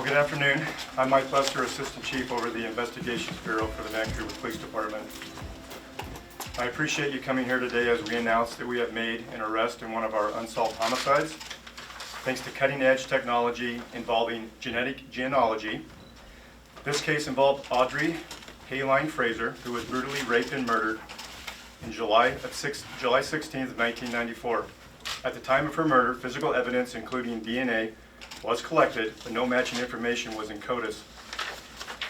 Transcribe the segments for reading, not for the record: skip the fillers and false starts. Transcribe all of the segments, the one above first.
Well, good afternoon. I'm Mike Lester, Assistant Chief over the Investigations Bureau for the Vancouver Police Department. I appreciate you coming here today as we announce that we have made an arrest in one of our unsolved homicides. Thanks to cutting-edge technology involving genetic genealogy, this case involved Audrey Hoellein Frasier, who was brutally raped and murdered in July 16th of 1994. At the time of her murder, physical evidence, including DNA, was collected, but no matching information was in CODIS,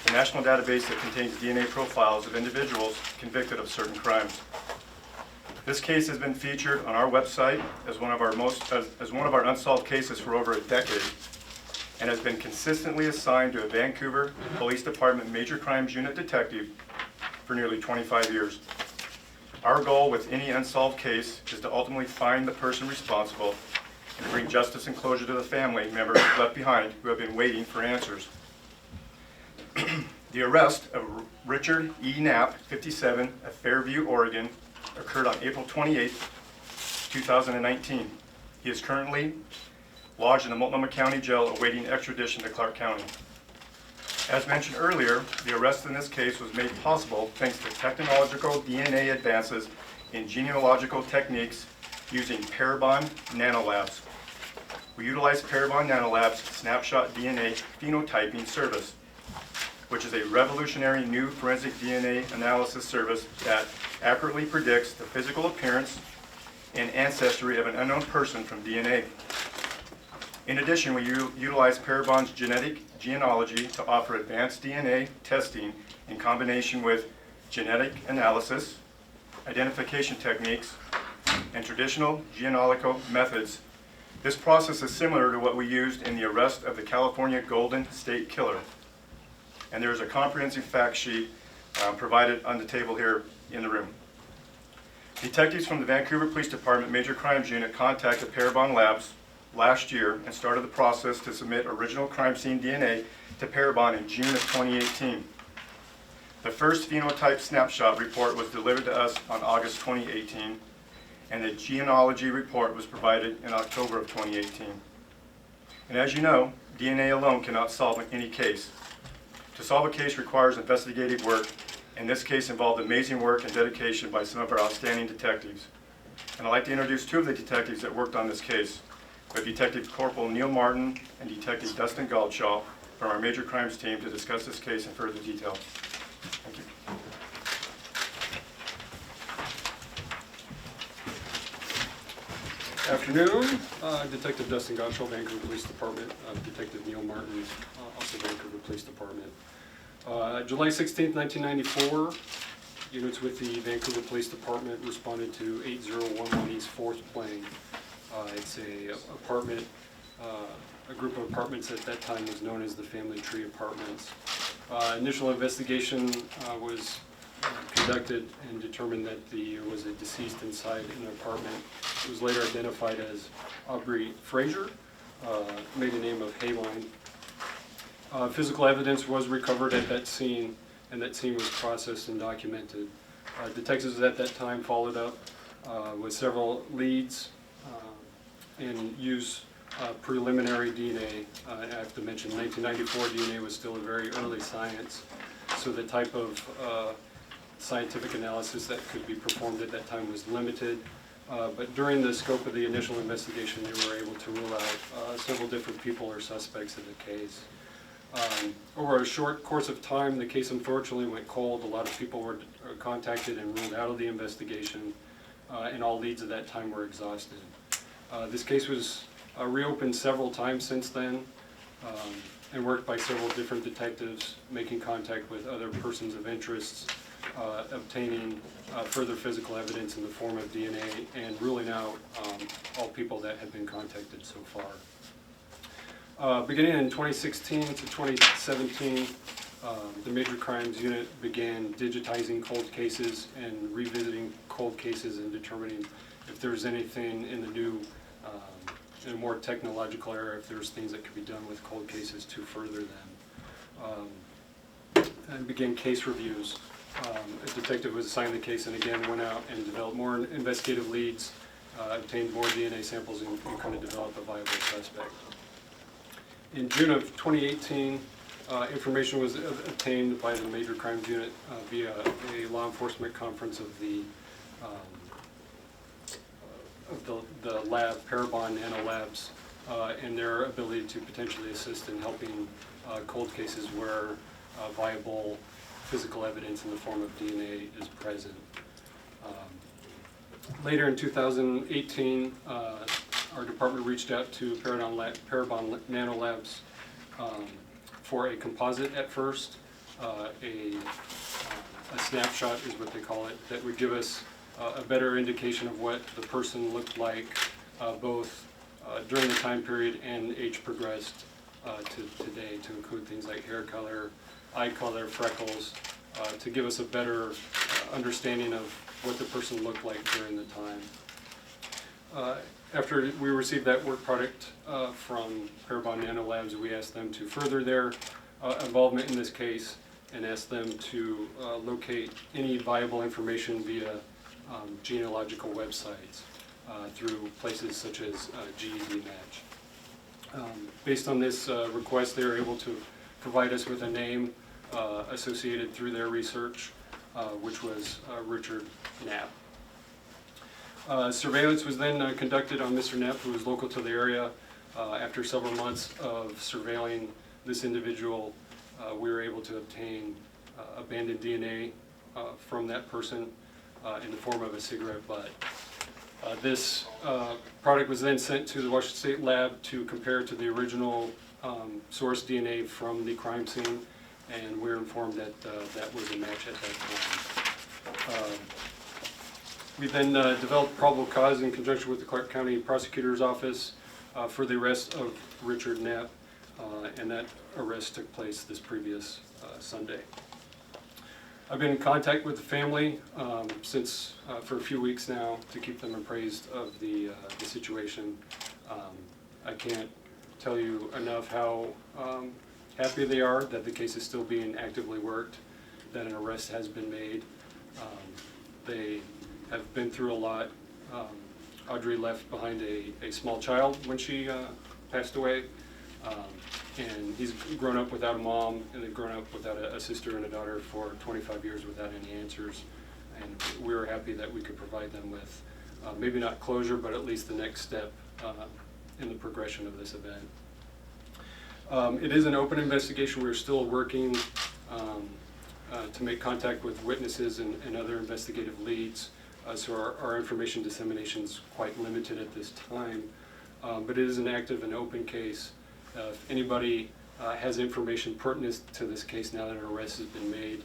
the national database that contains DNA profiles of individuals convicted of certain crimes. This case has been featured on our website as one of our unsolved cases for over a decade, and has been consistently assigned to a Vancouver Police Department Major Crimes Unit detective for nearly 25 years. Our goal with any unsolved case is to ultimately find the person responsible and bring justice and closure to the family members left behind who have been waiting for answers. The arrest of Richard E. Knapp, 57, of Fairview, Oregon, occurred on April 28, 2019. He is currently lodged in the Multnomah County Jail awaiting extradition to Clark County. As mentioned earlier, the arrest in this case was made possible thanks to technological DNA advances in genealogical techniques using Parabon Nanolabs. We utilize Parabon Nanolabs' snapshot DNA phenotyping service, which is a revolutionary new forensic DNA analysis service that accurately predicts the physical appearance and ancestry of an unknown person from DNA. In addition, we utilize Parabon's genetic genealogy to offer advanced DNA testing in combination with genetic analysis, identification techniques, and traditional genealogical methods. This process is similar to what we used in the arrest of the California Golden State Killer. And there is a comprehensive fact sheet provided on the table here in the room. Detectives from the Vancouver Police Department Major Crimes Unit contacted Parabon Labs last year and started the process to submit original crime scene DNA to Parabon in June of 2018. The first phenotype snapshot report was delivered to us on August 2018, and the genealogy report was provided in October of 2018. And as you know, DNA alone cannot solve any case. To solve a case requires investigative work, and this case involved amazing work and dedication by some of our outstanding detectives. And I'd like to introduce two of the detectives that worked on this case. We have Detective Corporal Neil Martin and Detective Dustin Galdshaw from our Major Crimes team to discuss this case in further detail. Thank you. Afternoon, Detective Dustin Galdshaw, Vancouver Police Department. Detective Neil Martin, also Vancouver Police Department. July 16th, 1994, units with the Vancouver Police Department responded to 8011 East 4th Plain. It's a group of apartments at that time was known as the Family Tree Apartments. Initial investigation was conducted and determined that there was a deceased inside an apartment. It was later identified as Audrey Frasier, maiden name of Hoellein. Physical evidence was recovered at that scene, and that scene was processed and documented. Detectives at that time followed up with several leads and used preliminary DNA. I have to mention 1994 DNA was still a very early science, so the type of scientific analysis that could be performed at that time was limited. But during the scope of the initial investigation, they were able to rule out several different people or suspects in the case. Over a short course of time, the case unfortunately went cold. A lot of people were contacted and ruled out of the investigation, and all leads at that time were exhausted. This case was reopened several times since then, and worked by several different detectives, making contact with other persons of interest, obtaining further physical evidence in the form of DNA, and ruling out all people that have been contacted so far. Beginning in 2016 to 2017, the Major Crimes Unit began digitizing cold cases and revisiting cold cases and determining if there's anything in the new, in a more technological era, if there's things that could be done with cold cases to further them. And began case reviews. A detective was assigned the case and again went out and developed more investigative leads, obtained more DNA samples, and kind of developed a viable suspect. In June of 2018, information was obtained by the Major Crimes Unit via a law enforcement conference of the lab, Parabon Nanolabs, and their ability to potentially assist in helping cold cases where viable physical evidence in the form of DNA is present. Later in 2018, our department reached out to Parabon Nanolabs for a composite at first, a snapshot is what they call it, that would give us a better indication of what the person looked like, both during the time period and age progressed to today, to include things like hair color, eye color, freckles, to give us a better understanding of what the person looked like during the time. After we received that work product from Parabon Nanolabs, we asked them to further their involvement in this case and asked them to locate any viable information via genealogical websites through places such as GED Match. Based on this request, they were able to provide us with a name associated through their research, which was Richard Knapp. Surveillance was then conducted on Mr. Knapp, who was local to the area. After several months of surveilling this individual, we were able to obtain abandoned DNA from that person in the form of a cigarette butt. This product was then sent to the Washington State lab to compare to the original source DNA from the crime scene, and we were informed that that was a match at that time. We then developed probable cause in conjunction with the Clark County Prosecutor's Office for the arrest of Richard Knapp, and that arrest took place this previous Sunday. I've been in contact with the family since for a few weeks now to keep them appraised of the situation. I can't tell you enough how happy they are that the case is still being actively worked, that an arrest has been made. They have been through a lot. Audrey left behind a small child when she passed away, and he's grown up without a mom, and they've grown up without a sister and a daughter for 25 years without any answers. And we were happy that we could provide them with maybe not closure, but at least the next step in the progression of this event. It is an open investigation. We're still working to make contact with witnesses and other investigative leads. So our information dissemination is quite limited at this time, but it is an active and open case. If anybody has information pertinent to this case now that an arrest has been made,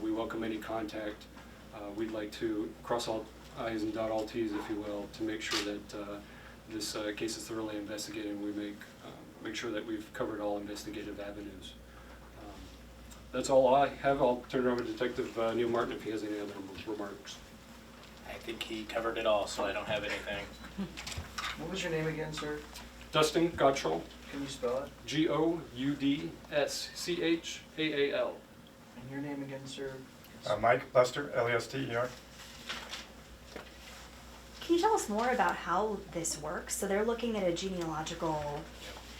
we welcome any contact. We'd like to cross all I's and dot all T's, if you will, to make sure that this case is thoroughly investigated and we make sure that we've covered all investigative avenues. That's all I have. I'll turn it over to Detective Neil Martin if he has any other remarks. I think he covered it all, so I don't have anything. What was your name again, sir? Dustin Gottschall, Can you spell it? Goudschall. And your name again, sir? Mike Lester, L-E-S-T-E-R. Can you tell us more about how this works? So they're looking at a genealogical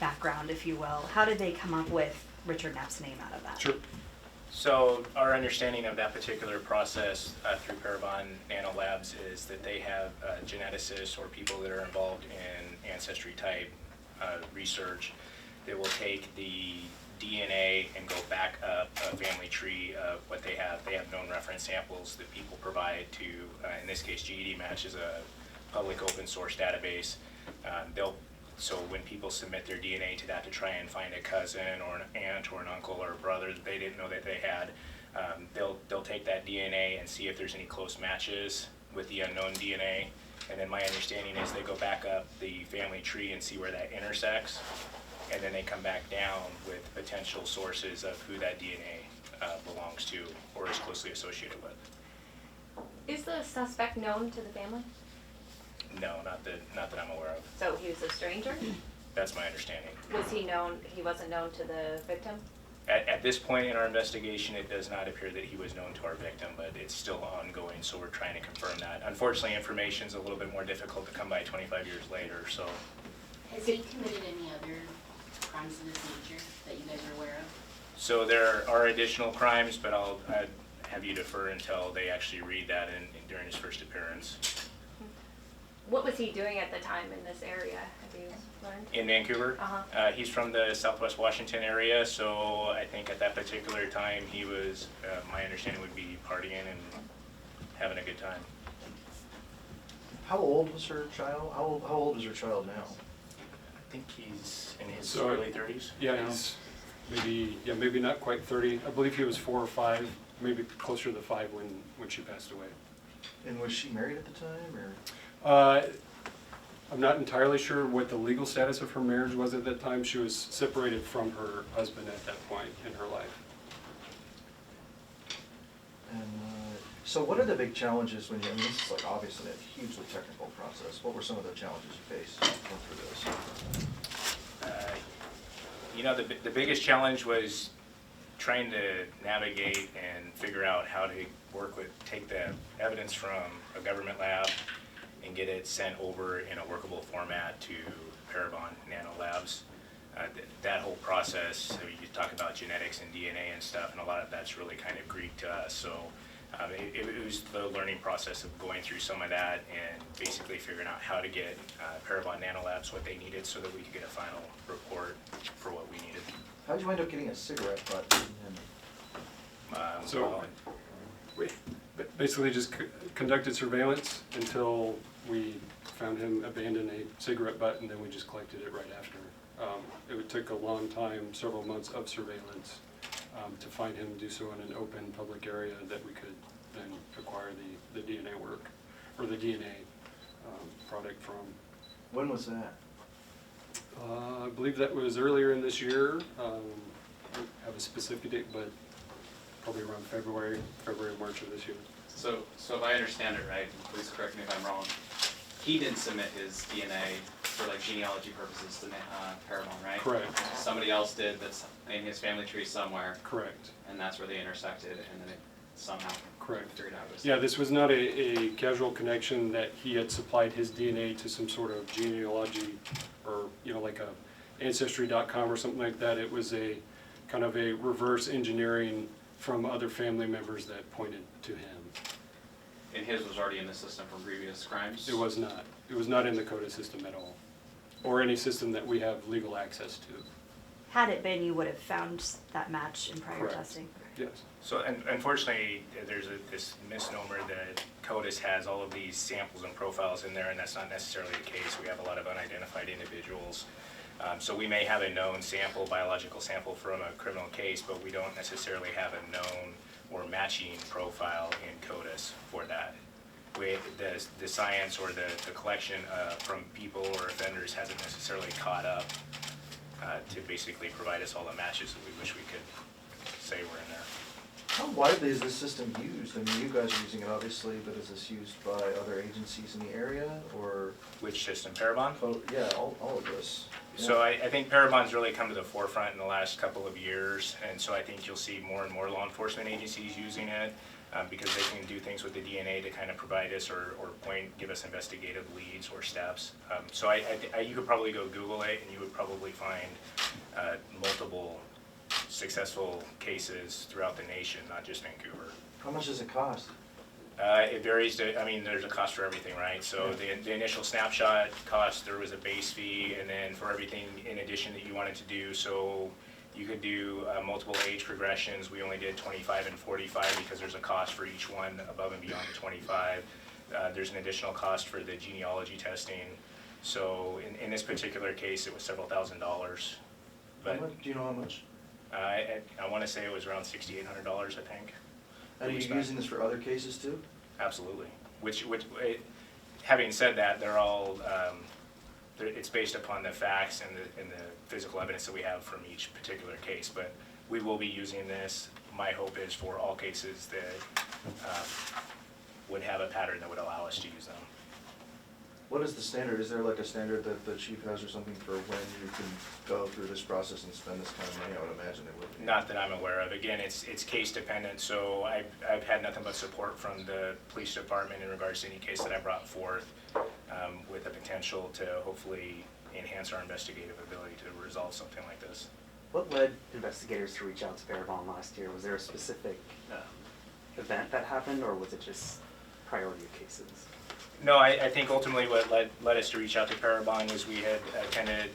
background, if you will. How did they come up with Richard Knapp's name out of that? Sure. So our understanding of that particular process through Parabon Nanolabs is that they have geneticists or people that are involved in ancestry type research that will take the DNA and go back up a family tree of what they have. They have known reference samples that people provide to, in this case, GED Match is a public open source database. So when people submit their DNA to that to try and find a cousin or an aunt or an uncle or a brother that they didn't know that they had, they'll take that DNA and see if there's any close matches with the unknown DNA. And then my understanding is they go back up the family tree and see where that intersects. And then they come back down with potential sources of who that DNA belongs to or is closely associated with. Is the suspect known to the family? No, not that I'm aware of. So he was a stranger? That's my understanding. Was he known, he wasn't known to the victim? At this point in our investigation, it does not appear that he was known to our victim, but it's still ongoing, so we're trying to confirm that. Unfortunately, information's a little bit more difficult to come by 25 years later, so. Has he committed any other crimes of this nature that you guys are aware of? So there are additional crimes, but I'd have you defer until they actually read that during his first appearance. What was he doing at the time in this area? Have you learned? In Vancouver? Uh-huh. He's from the Southwest Washington area, so I think at that particular time he was, my understanding would be partying and having a good time. How old was her child? How old is her child now? I think he's in his So- early 30s. Yeah, he's maybe not quite 30. I believe he was 4 or 5, maybe closer to the 5 when she passed away. And was she married at the time, or? I'm not entirely sure what the legal status of her marriage was at that time. She was separated from her husband at that point in her life. And so what are the big challenges when you, I mean, this is like obviously a hugely technical process. What were some of the challenges you faced going through this? You know, the biggest challenge was trying to navigate and figure out how to take the evidence from a government lab and get it sent over in a workable format to Parabon Nanolabs. That whole process, so you talk about genetics and DNA and stuff, and a lot of that's really kind of Greek to us. So it was the learning process of going through some of that and basically figuring out how to get Parabon Nanolabs what they needed so that we could get a final report for what we needed. How'd you wind up getting a cigarette butt? So Well, we basically just conducted surveillance until we found him abandon a cigarette butt, and then we just collected it right after. It took a long time, several months of surveillance, to find him, do so in an open public area that we could then acquire the DNA work, or the DNA product from. When was that? I believe that was earlier in this year. I don't have a specific date, but probably around February, March of this year. So if I understand it right, and please correct me if I'm wrong, he didn't submit his DNA for like genealogy purposes to Parabon, right? Correct. Somebody else did that's in his family tree somewhere, Correct. and that's where they intersected, and then it somehow Correct. figured out it was. Yeah, this was not a casual connection that he had supplied his DNA to some sort of genealogy or, like a Ancestry.com or something like that. It was a kind of a reverse engineering from other family members that pointed to him. And his was already in the system from previous crimes? It was not. It was not in the CODA system at all, or any system that we have legal access to. Had it been, you would have found that match in prior Correct. testing. Yes. So unfortunately, there's this misnomer that CODIS has all of these samples and profiles in there, and that's not necessarily the case. We have a lot of unidentified individuals. So we may have a known sample, biological sample from a criminal case, but we don't necessarily have a known or matching profile in CODIS for that. The science or the collection from people or offenders hasn't necessarily caught up to basically provide us all the matches that we wish we could say were in there. How widely is this system used? I mean, you guys are using it obviously, but is this used by other agencies in the area, or? Which system, Parabon? Oh, yeah, all of this. So I think Parabon's really come to the forefront in the last couple of years, and so I think you'll see more and more law enforcement agencies using it because they can do things with the DNA to kind of provide us or give us investigative leads or steps. So you could probably go Google it, and you would probably find multiple successful cases throughout the nation, not just Vancouver. How much does it cost? It varies, there's a cost for everything, right? So the initial snapshot cost, there was a base fee, and then for everything in addition that you wanted to do, so you could do multiple age progressions. We only did 25 and 45 because there's a cost for each one above and beyond the 25. There's an additional cost for the genealogy testing. So in this particular case, it was several $1,000s. But Do you know how much? I want to say it was around $6,800, I think. And are you using this for other cases too? Absolutely. Having said that, they're all, it's based upon the facts and the physical evidence that we have from each particular case. But we will be using this. My hope is for all cases that would have a pattern that would allow us to use them. What is the standard? Is there like a standard that the chief has or something for when you can go through this process and spend this kind of money? I would imagine it would be. Not that I'm aware of. Again, it's case dependent, so I've had nothing but support from the police department in regards to any case that I brought forth with the potential to hopefully enhance our investigative ability to resolve something like this. What led investigators to reach out to Parabon last year? Was there a specific event that happened, or was it just priority of cases? No, I think ultimately what led us to reach out to Parabon was we had attended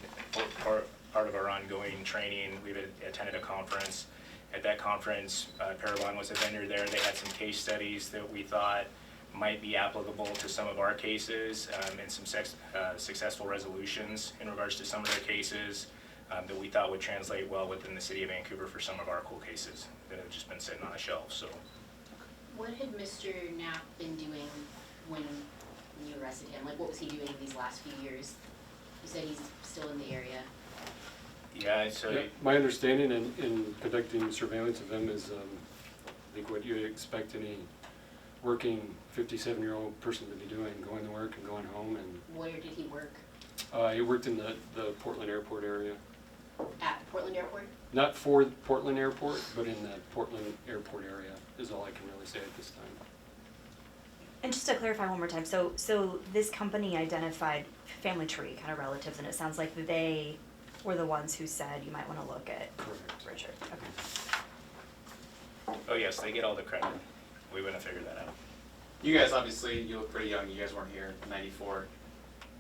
part of our ongoing training. We had attended a conference. At that conference, Parabon was a vendor there. They had some case studies that we thought might be applicable to some of our cases, and some successful resolutions in regards to some of their cases that we thought would translate well within the city of Vancouver for some of our cool cases that have just been sitting on a shelf. So, What had Mr. Knapp been doing when you arrested him? Like, what was he doing these last few years? You said he's still in the area. yeah, so Yeah, my understanding in conducting surveillance of him is, I think what you expect any working 57-year-old person to be doing, going to work and going home. And Where did he work? he worked in the Portland airport area. At Portland Airport? Not for Portland Airport, but in the Portland airport area is all I can really say at this time. And just to clarify one more time, so this company identified family tree kind of relatives, and it sounds like they were the ones who said you might want to look at Correct. Richard. Okay. oh yes, they get all the credit. We wouldn't have figured that out. You guys, obviously, you look pretty young. You guys weren't here in '94,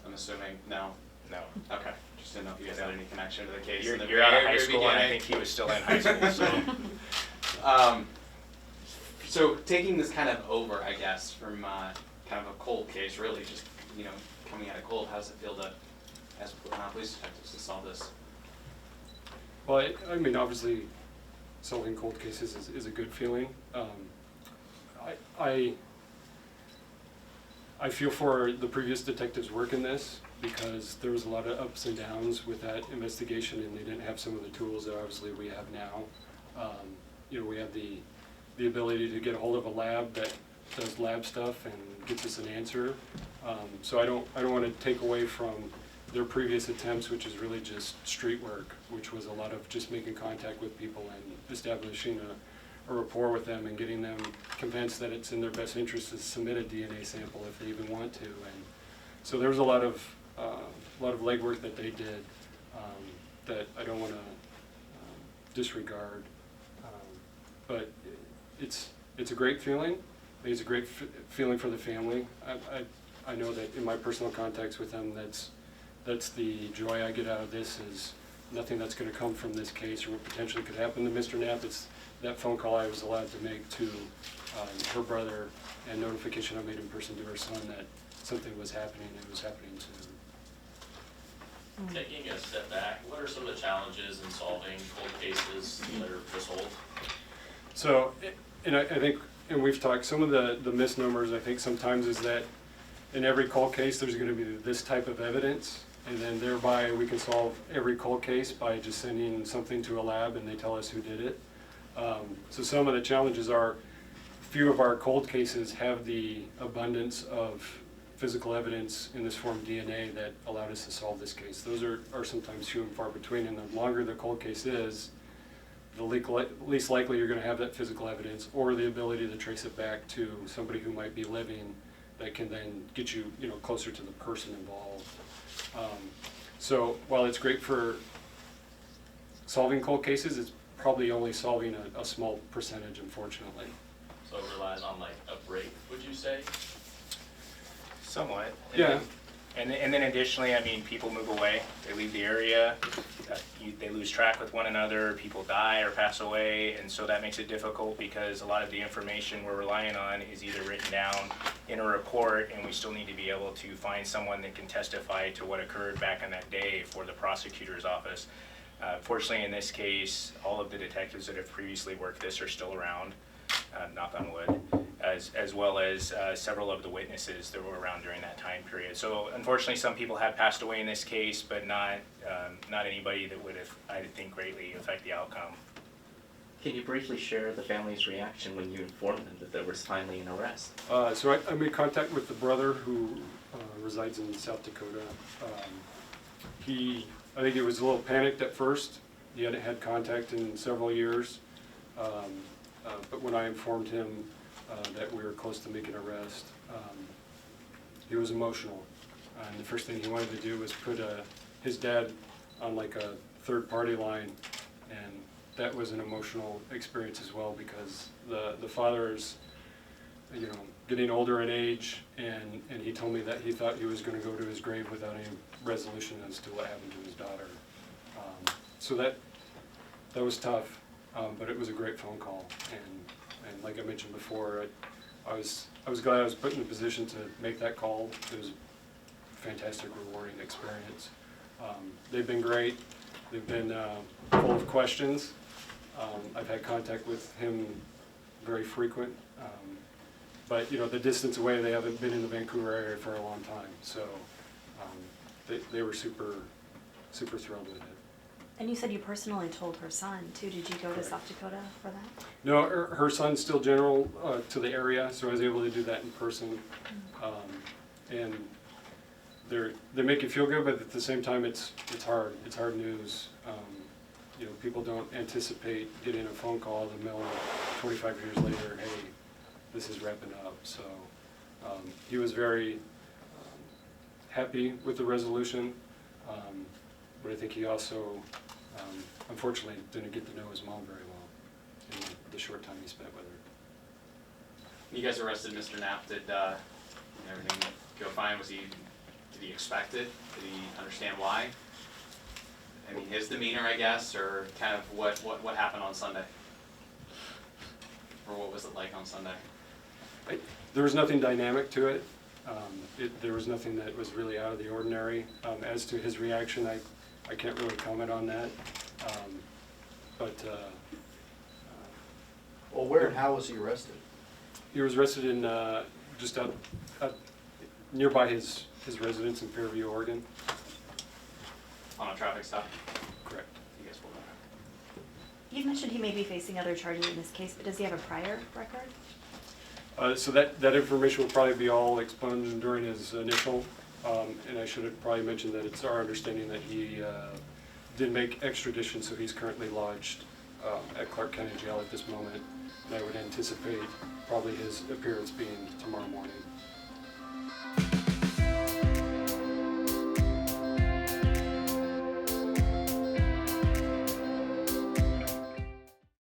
I'm assuming. No? No. Okay. Just didn't know if you guys had any connection to the case. You're, in the you're out of very, high very school, and I beginning. think he was still in high school. So. So taking this kind of over, I guess, from kind of a cold case, really just, coming out of cold, how does it feel to, as police detectives, to solve this? Well, I mean, obviously, solving cold cases is a good feeling. I feel for the previous detectives working this, because there was a lot of ups and downs with that investigation, and they didn't have some of the tools that obviously we have now. We have the ability to get a hold of a lab that does lab stuff and gets us an answer. So I don't want to take away from their previous attempts, which is really just street work, which was a lot of just making contact with people and establishing a rapport with them and getting them convinced that it's in their best interest to submit a DNA sample if they even want to. And so there was a lot of legwork that they did that I don't want to disregard. But it's a great feeling. I think it's a great feeling for the family. I know that in my personal contacts with them, that's the joy I get out of this, is nothing that's going to come from this case or what potentially could happen to Mr. Knapp. It's that phone call I was allowed to make to her brother, and notification I made in person to her son that something was happening, and it was happening soon. Taking a step back, what are some of the challenges in solving cold cases that are this old? So, and I think, and we've talked, some of the misnomers I think sometimes is that in every cold case there's going to be this type of evidence, and then thereby we can solve every cold case by just sending something to a lab and they tell us who did it. So some of the challenges are, few of our cold cases have the abundance of physical evidence in this form DNA that allowed us to solve this case. Those are sometimes few and far between, and the longer the cold case is, the least likely you're going to have that physical evidence or the ability to trace it back to somebody who might be living that can then get you, closer to the person involved. So while it's great for solving cold cases, it's probably only solving a small percentage, unfortunately. So it relies on like a break, would you say? Somewhat. Yeah. And then additionally, I mean, people move away, they leave the area, they lose track with one another, people die or pass away, and so that makes it difficult because a lot of the information we're relying on is either written down in a report, and we still need to be able to find someone that can testify to what occurred back in that day for the prosecutor's office. Fortunately, in this case, all of the detectives that have previously worked this are still around, knock on wood, as well as several of the witnesses that were around during that time period. So unfortunately, some people have passed away in this case, but not anybody that would have, I think, greatly affect the outcome. Can you briefly share the family's reaction when you informed them that there was finally an arrest? So I made contact with the brother who resides in South Dakota. I think he was a little panicked at first. He hadn't had contact in several years. But when I informed him that we were close to making an arrest, he was emotional. And the first thing he wanted to do was put his dad on like a third-party line, and that was an emotional experience as well, because the father's, you know, getting older in age, and he told me that he thought he was going to go to his grave without any resolution as to what happened to his daughter. So that was tough, but it was a great phone call, and like I mentioned before, I was glad I was put in a position to make that call. It was a fantastic, rewarding experience. They've been great. They've been full of questions. I've had contact with him very frequent, but you know, the distance away, they haven't been in the Vancouver area for a long time, so they were super thrilled with it. And you said you personally told her son too. Did you go to South Dakota for that? No, her son's still general to the area, so I was able to do that in person. And they make you feel good, but at the same time, it's hard. It's hard news. You know, people don't anticipate getting a phone call in the middle of 25 years later, hey, this is wrapping up. So he was very happy with the resolution, but I think he also, unfortunately, didn't get to know his mom very well in the short time he spent with her. You guys arrested Mr. Knapp. Did everything go fine? Did he expect it? Did he understand why? I mean, his demeanor, I guess, or kind of what happened on Sunday? Or what was it like on Sunday? There was nothing dynamic to it. There was nothing that was really out of the ordinary. As to his reaction, I can't really comment on that. Well, where and how was he arrested? He was arrested in just out nearby his residence in Fairview, Oregon. On a traffic stop? Correct. You guys pulled that. You've mentioned he may be facing other charges in this case, but does he have a prior record? So that information will probably be all expunged during his initial, and I should have probably mentioned that it's our understanding that he did make extradition, so he's currently lodged at Clark County Jail at this moment, and I would anticipate probably his appearance being tomorrow morning.